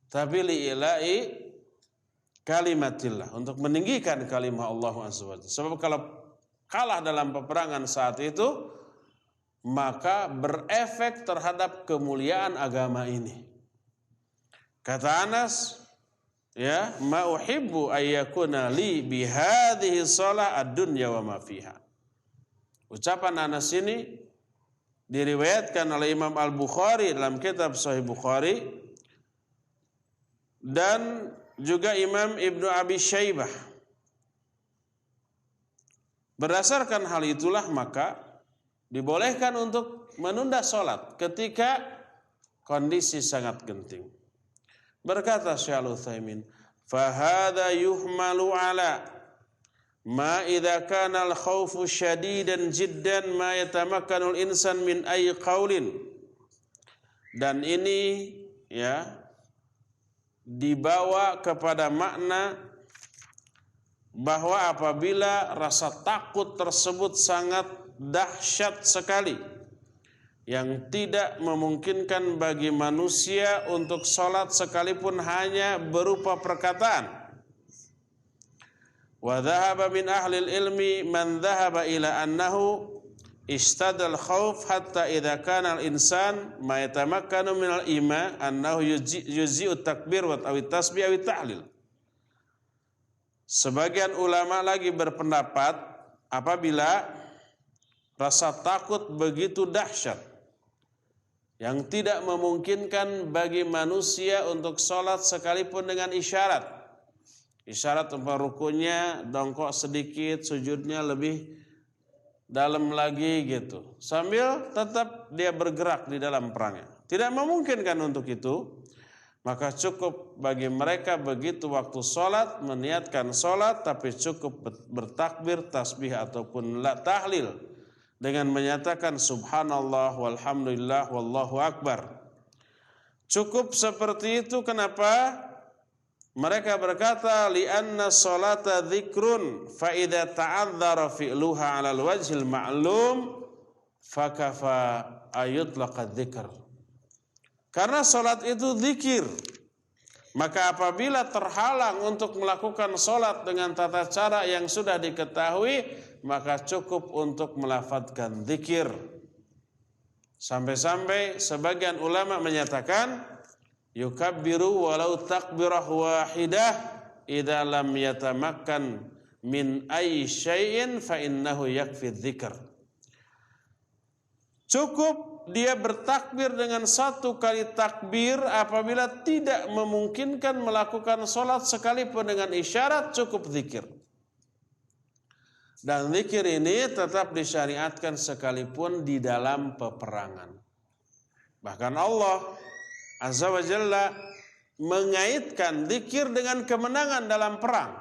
Tapi li'ilai kalimatillah, untuk meninggikan kalimat Allah Azza wa Jalla. Sebab kalau kalah dalam peperangan saat itu, maka berefek terhadap kemuliaan agama ini. Kata Anas, ya, ma uhibbu ayyakuna li bihadhihi shalah ad-dunya wa ma fiha. Ucapan Anas ini diriwayatkan oleh Imam Al-Bukhari dalam kitab Sahih Bukhari dan juga Imam Ibnu Abi Syaibah. Berdasarkan hal itulah maka dibolehkan untuk menunda sholat ketika kondisi sangat genting. Berkata Syekh Al-Utsaimin, "Fahadha yuhmalu ala ma idza kana al-khawfu syadidan jiddan ma yatamakkanul insan min ayyi qaulin." Dan ini ya dibawa kepada makna bahwa apabila rasa takut tersebut sangat dahsyat sekali yang tidak memungkinkan bagi manusia untuk sholat sekalipun hanya berupa perkataan. Wa dhahaba min ahli ilmi man dhahaba ila annahu istadal khawf hatta idza kana al-insan ma yatamakkanu min al-ima annahu yuzi'u takbir wa tasbih wa tahlil. Sebagian ulama lagi berpendapat apabila rasa takut begitu dahsyat yang tidak memungkinkan bagi manusia untuk sholat sekalipun dengan isyarat. Isyarat umpama rukunya dongkok sedikit, sujudnya lebih dalam lagi gitu. Sambil tetap dia bergerak di dalam perangnya. Tidak memungkinkan untuk itu. Maka cukup bagi mereka begitu waktu sholat, meniatkan sholat, tapi cukup bertakbir, tasbih ataupun tahlil dengan menyatakan subhanallah walhamdulillah wallahu akbar. Cukup seperti itu. Kenapa? Mereka berkata li'anna sholata dzikrun fa idza ta'adzara fi'luha 'alal wajhil ma'lum fakafa ayutlaqad dzikr. Karena sholat itu zikir, maka apabila terhalang untuk melakukan sholat dengan tata cara yang sudah diketahui, maka cukup untuk melafadzkan zikir. Sampai-sampai sebagian ulama menyatakan yukabbiru walau takbirah wahidah idza lam yatamakkan min ayyi syai'in fa innahu yakfi dzikr. Cukup dia bertakbir dengan satu kali takbir apabila tidak memungkinkan melakukan sholat sekalipun dengan isyarat, cukup zikir. Dan zikir ini tetap disyariatkan sekalipun di dalam peperangan. Bahkan Allah Azza wa Jalla mengaitkan zikir dengan kemenangan dalam perang.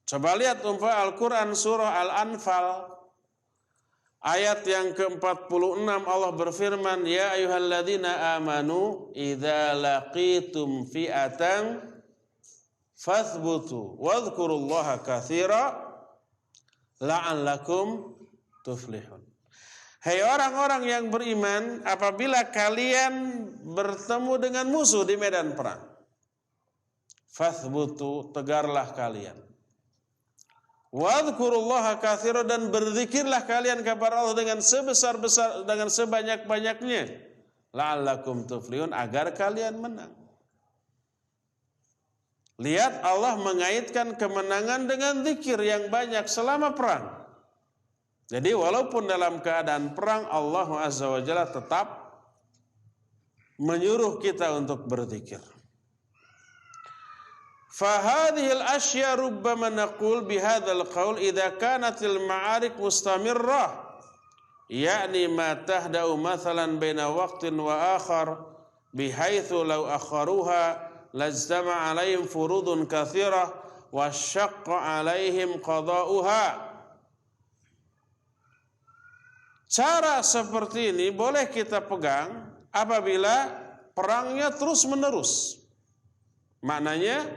Coba lihat umpama Al-Quran surah Al-Anfal ayat yang ke-46, Allah berfirman, ya ayyuhalladzina amanu idza laqitum fi'atan fathbutu wadhkurullaha katsira la'allakum tuflihun. Hai orang-orang yang beriman, apabila kalian bertemu dengan musuh di medan perang, fathbutu, tegarlah kalian. Wadhkurullaha katsira, dan berzikirlah kalian kepada Allah dengan sebesar-besar, dengan sebanyak-banyaknya. La'allakum tuflihun, agar kalian menang. Lihat, Allah mengaitkan kemenangan dengan zikir yang banyak selama perang. Jadi walaupun dalam keadaan perang, Allah Azza wa Jalla tetap menyuruh kita untuk berzikir. Fahadhil asya rubbama naqul bihadzal qaul idza kanatil ma'arik mustamirrah, yakni ma tahda'u mathalan baina waqtin wa akhar bihaitsu law akharuha lajtama 'alaihim furudun katsirah wa syaqqa 'alaihim qada'uha. Cara seperti ini boleh kita pegang apabila perangnya terus-menerus. Maknanya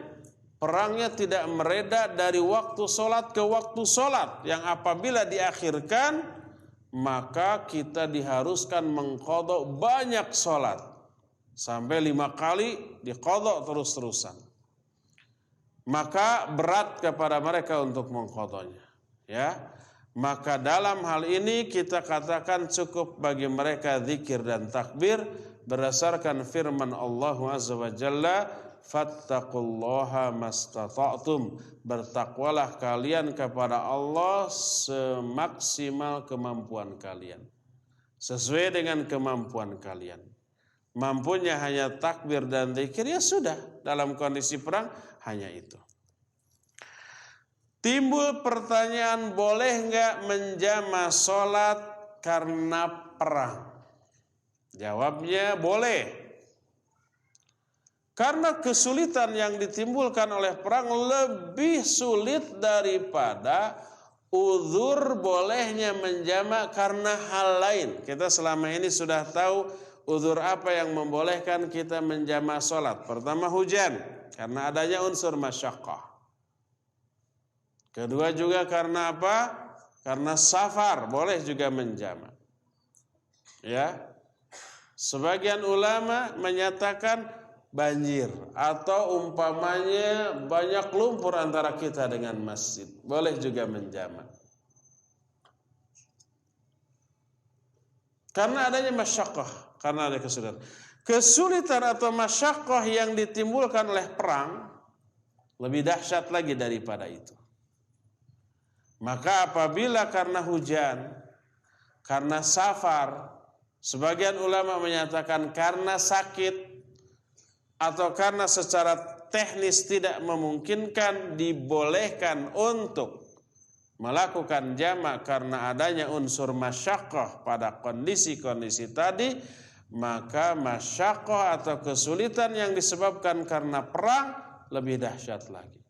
perangnya tidak mereda dari waktu sholat ke waktu sholat, yang apabila diakhirkan maka kita diharuskan mengqadha banyak sholat sampai 5 kali diqadha terus-terusan. Maka berat kepada mereka untuk mengqadhanya, ya. Maka dalam hal ini kita katakan cukup bagi mereka zikir dan takbir berdasarkan firman Allah Azza wa Jalla, fattaqullaha mastata'tum, bertakwalah kalian kepada Allah semaksimal kemampuan kalian, sesuai dengan kemampuan kalian. Mampunya hanya takbir dan zikir, ya sudah, dalam kondisi perang hanya itu. Timbul pertanyaan, boleh enggak menjama sholat karena perang? Jawabnya boleh. Karena kesulitan yang ditimbulkan oleh perang lebih sulit daripada uzur bolehnya menjama karena hal lain. Kita selama ini sudah tahu uzur apa yang membolehkan kita menjama sholat. Pertama, hujan, karena adanya unsur masyaqqah. Kedua juga karena apa? Karena safar, boleh juga menjama. Ya. Sebagian ulama menyatakan banjir atau umpamanya banyak lumpur antara kita dengan masjid, boleh juga menjama. Karena adanya masyaqqah, karena ada kesulitan. Kesulitan atau masyaqqah yang ditimbulkan oleh perang lebih dahsyat lagi daripada itu. Maka apabila karena hujan, karena safar, sebagian ulama menyatakan karena sakit, atau karena secara teknis tidak memungkinkan, dibolehkan untuk melakukan jamak karena adanya unsur masyaqqah pada kondisi-kondisi tadi, maka masyaqqah atau kesulitan yang disebabkan karena perang lebih dahsyat lagi.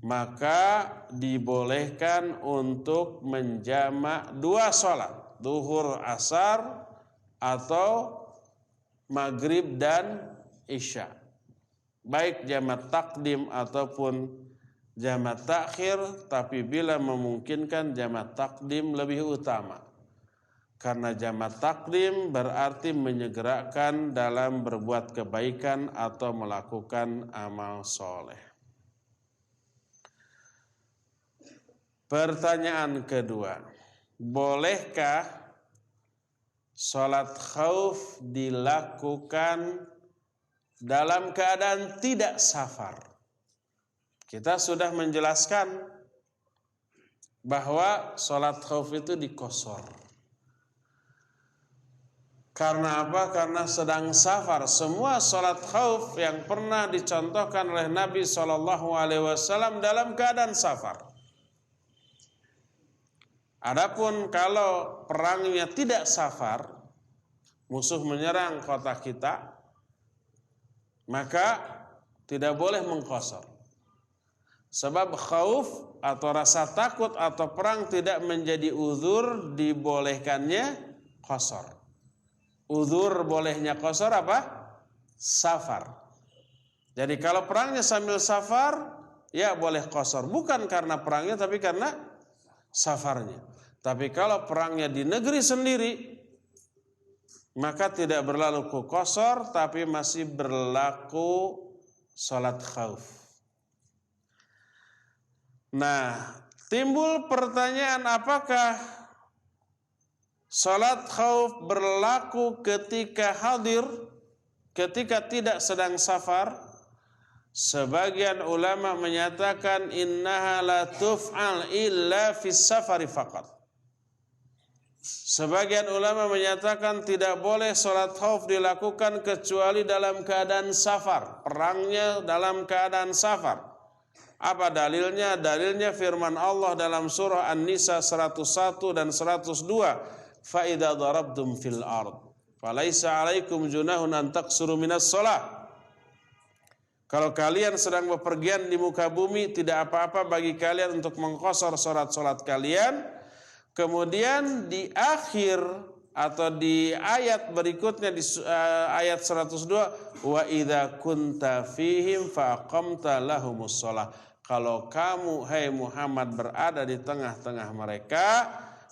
Maka dibolehkan untuk menjamak dua sholat, duhur asar atau maghrib dan isya, baik jamak takdim ataupun jamak takhir, tapi bila memungkinkan jamak takdim lebih utama. Karena jamak takdim berarti menyegerakan dalam berbuat kebaikan atau melakukan amal soleh. Pertanyaan kedua, bolehkah sholat khauf dilakukan dalam keadaan tidak safar? Kita sudah menjelaskan bahwa sholat khauf itu dikosor. Karena apa? Karena sedang safar. Semua sholat khauf yang pernah dicontohkan oleh Nabi SAW dalam keadaan safar. Adapun kalau perangnya tidak safar, musuh menyerang kota kita, maka tidak boleh mengqasar. Sebab khauf atau rasa takut atau perang tidak menjadi uzur dibolehkannya qasar. Uzur bolehnya qasar apa? Safar. Jadi kalau perangnya sambil safar, ya boleh qasar. Bukan karena perangnya, tapi karena safarnya. Tapi kalau perangnya di negeri sendiri, maka tidak berlaku qasar, tapi masih berlaku salat khauf. Nah, timbul pertanyaan, apakah salat khauf berlaku ketika hadir, ketika tidak sedang safar? Sebagian ulama menyatakan innaha la tuf'al illa fis safari faqat. Sebagian ulama menyatakan tidak boleh sholat khauf dilakukan kecuali dalam keadaan safar. Perangnya dalam keadaan safar. Apa dalilnya? Dalilnya firman Allah dalam surah An-Nisa 101 dan 102. Fa'idha darabtum fil ard falaisa alaikum junahun an taqsuru minas sholat. Kalau kalian sedang bepergian di muka bumi, tidak apa-apa bagi kalian untuk mengqasar sholat-sholat kalian. Kemudian di akhir atau di ayat berikutnya, di ayat 102, wa idza kunta fihim faqamta lahumus shalah. Kalau kamu hai Muhammad berada di tengah-tengah mereka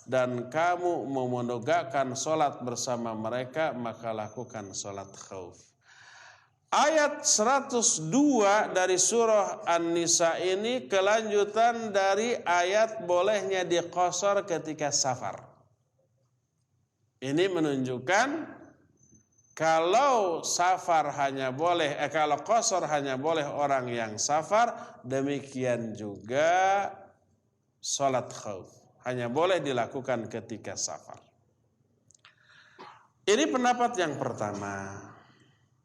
dan kamu memenegakkan salat bersama mereka, maka lakukan salat khauf. Ayat 102 dari surah An-Nisa ini kelanjutan dari ayat bolehnya diqasar ketika safar. Ini menunjukkan Kalau safar hanya boleh, kalau qasar hanya boleh orang yang safar, demikian juga salat khauf hanya boleh dilakukan ketika safar. Ini pendapat yang pertama.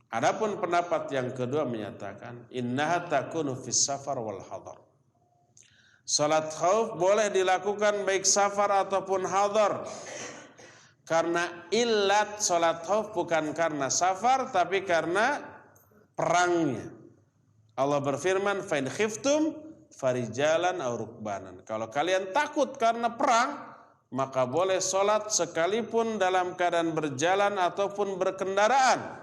Adapun pendapat yang kedua menyatakan innaha takunu fis safar wal hadar. Salat khauf boleh dilakukan baik safar ataupun hadar. Karena illat salat khauf bukan karena safar tapi karena perangnya. Allah berfirman fa in khiftum farijalan aw rukbanan. Kalau kalian takut karena perang, maka boleh salat sekalipun dalam keadaan berjalan ataupun berkendaraan.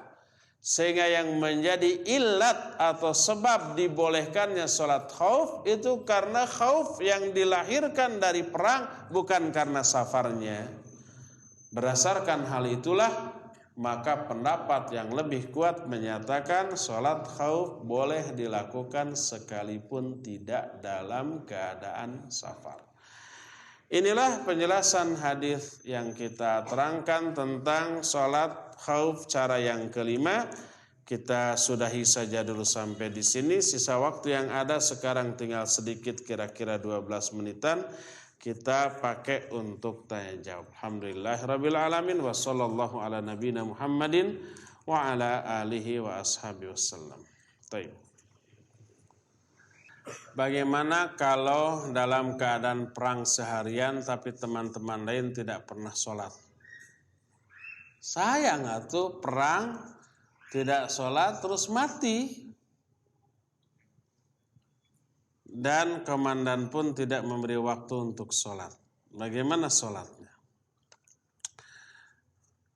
Sehingga yang menjadi illat atau sebab dibolehkannya salat khauf itu karena khauf yang dilahirkan dari perang, bukan karena safarnya. Berdasarkan hal itulah maka pendapat yang lebih kuat menyatakan salat khauf boleh dilakukan sekalipun tidak dalam keadaan safar. Inilah penjelasan hadis yang kita terangkan tentang salat khauf cara yang kelima. Kita sudahi saja dulu sampai di sini. Sisa waktu yang ada sekarang tinggal sedikit, kira-kira 12 menitan. Kita pakai untuk tanya jawab. Alhamdulillahirabbil alamin wa sallallahu ala nabiyina Muhammadin wa ala alihi wa ashabihi wasallam. Baik. Bagaimana kalau dalam keadaan perang seharian tapi teman-teman lain tidak pernah sholat? Sayang atuh perang tidak sholat terus mati. Dan komandan pun tidak memberi waktu untuk sholat. Bagaimana sholatnya?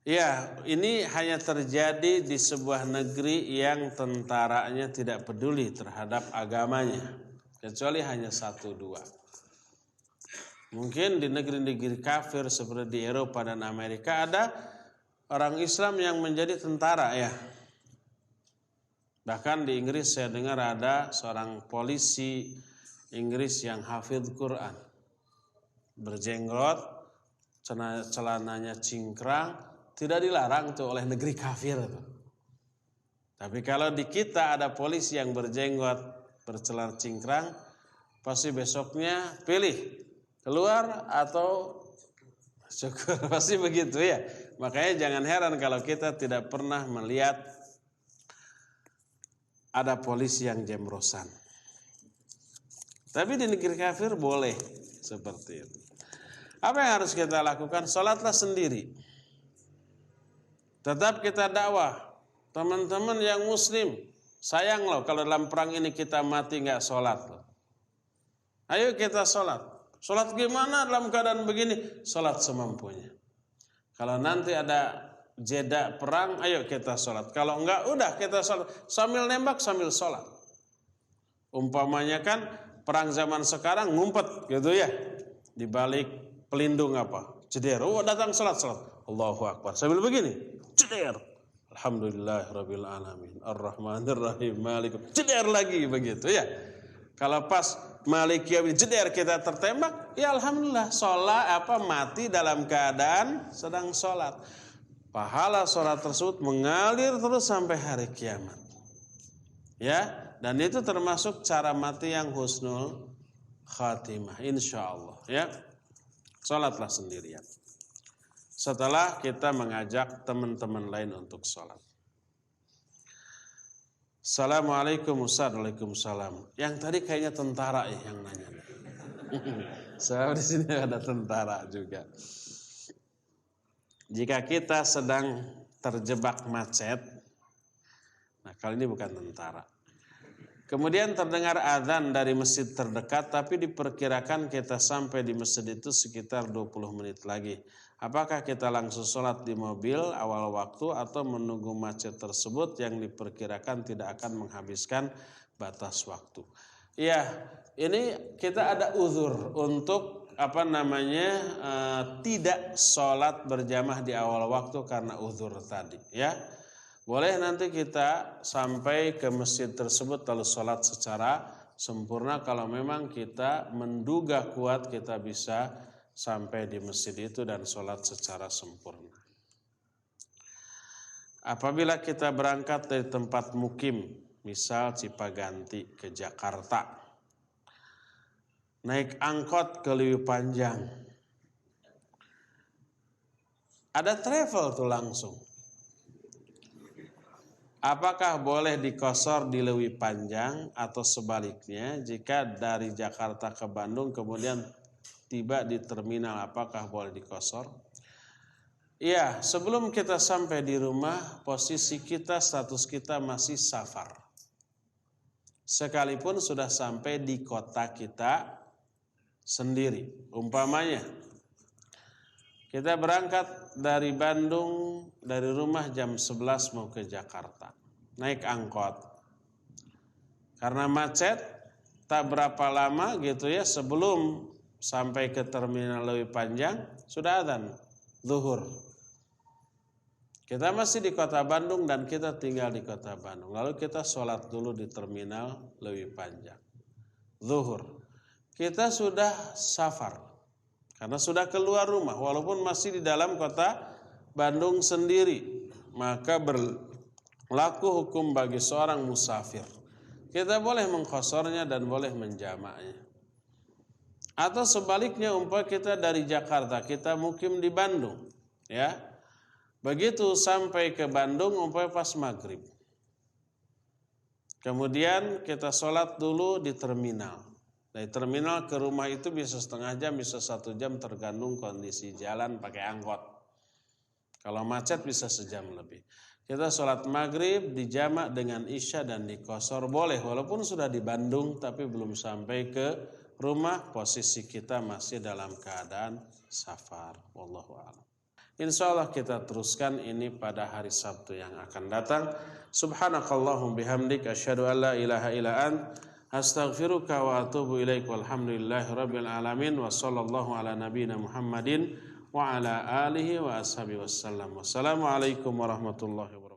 Ya, ini hanya terjadi di sebuah negeri yang tentaranya tidak peduli terhadap agamanya. Kecuali hanya 1-2. Mungkin di negeri-negeri kafir seperti di Eropa dan Amerika ada orang Islam yang menjadi tentara ya. Bahkan di Inggris saya dengar ada seorang polisi Inggris yang hafidz Quran, berjenggot, celananya cingkrang, tidak dilarang tuh oleh negeri kafir tuh. Tapi kalau di kita ada polisi yang berjenggot, bercelana cingkrang, pasti besoknya pilih keluar atau syukur, pasti begitu ya. Makanya jangan heran kalau kita tidak pernah melihat ada polisi yang jemrosan. Tapi di negeri kafir boleh seperti itu. Apa yang harus kita lakukan? Salatlah sendiri. Tetap kita dakwah. Teman-teman yang muslim, sayang loh kalau dalam perang ini kita mati nggak salat loh. Ayo kita salat. Salat gimana dalam keadaan begini? Salat semampunya. Kalau nanti ada jeda perang, ayo kita salat. Kalau enggak, udah kita salat. Sambil nembak, sambil salat. Umpamanya kan perang zaman sekarang ngumpet gitu ya. Di balik pelindung apa? Jeder. Oh datang salat. Allahu Akbar. Sambil begini. Jeder. Alhamdulillahirabbil alamin. Ar-Rahmanir-Rahim. Malik. Jeder lagi begitu ya. Kalau pas Malik ya jeder kita tertembak, ya alhamdulillah mati dalam keadaan sedang salat. Pahala salat tersebut mengalir terus sampai hari kiamat. Ya. Dan itu termasuk cara mati yang husnul khatimah, insyaallah ya. Salatlah sendirian. Setelah kita mengajak teman-teman lain untuk salat. Assalamualaikum Ustaz. Waalaikumsalam. Yang tadi kayaknya tentara ya yang nanya. Saya di sini ada tentara juga. Jika kita sedang terjebak macet, nah kali ini bukan tentara. Kemudian terdengar azan dari masjid terdekat, tapi diperkirakan kita sampai di masjid itu sekitar 20 menit lagi. Apakah kita langsung sholat di mobil awal waktu atau menunggu macet tersebut yang diperkirakan tidak akan menghabiskan batas waktu? Ya, ini kita ada uzur untuk tidak sholat berjamaah di awal waktu karena uzur tadi ya. Boleh nanti kita sampai ke masjid tersebut lalu sholat secara sempurna kalau memang kita menduga kuat kita bisa sampai di masjid itu dan sholat secara sempurna. Apabila kita berangkat dari tempat mukim, misal Cipaganti ke Jakarta, naik angkot ke Leuwi Panjang, ada travel tuh langsung. Apakah boleh dikosor di Leuwi Panjang atau sebaliknya jika dari Jakarta ke Bandung kemudian tiba di terminal, apakah boleh dikosor? Ya, sebelum kita sampai di rumah, posisi kita, status kita masih safar. Sekalipun sudah sampai di kota kita sendiri. Umpamanya, kita berangkat dari Bandung, dari rumah jam 11 mau ke Jakarta. Naik angkot. Karena macet, tak berapa lama gitu ya, sebelum sampai ke terminal Leuwi Panjang, sudah adzan zuhur. Kita masih di kota Bandung dan kita tinggal di kota Bandung. Lalu kita sholat dulu di terminal Leuwi Panjang. Zuhur. Kita sudah safar. Karena sudah keluar rumah. Walaupun masih di dalam kota Bandung sendiri. Maka berlaku hukum bagi seorang musafir. Kita boleh mengqasarnya dan boleh menjamaknya. Atau sebaliknya, umpamanya kita dari Jakarta, kita mukim di Bandung. Ya. Begitu sampai ke Bandung umpamanya pas maghrib. Kemudian kita sholat dulu di terminal. Dari terminal ke rumah itu bisa setengah jam, bisa 1 jam tergantung kondisi jalan pakai angkot. Kalau macet bisa sejam lebih. Kita sholat maghrib dijamak dengan isya dan dikosor boleh. Walaupun sudah di Bandung tapi belum sampai ke rumah, posisi kita masih dalam keadaan safar. Wallahu a'lam. Insyaallah kita teruskan ini pada hari Sabtu yang akan datang. Subhanakallahum bihamdik asyhadu an la ilaha illa ant astaghfiruka wa atubu ilaik walhamdulillahi rabbil alamin wa sallallahu ala nabiyyina Muhammadin wa ala alihi wa ashabihi wasallam. Wassalamualaikum warahmatullahi wabarakatuh.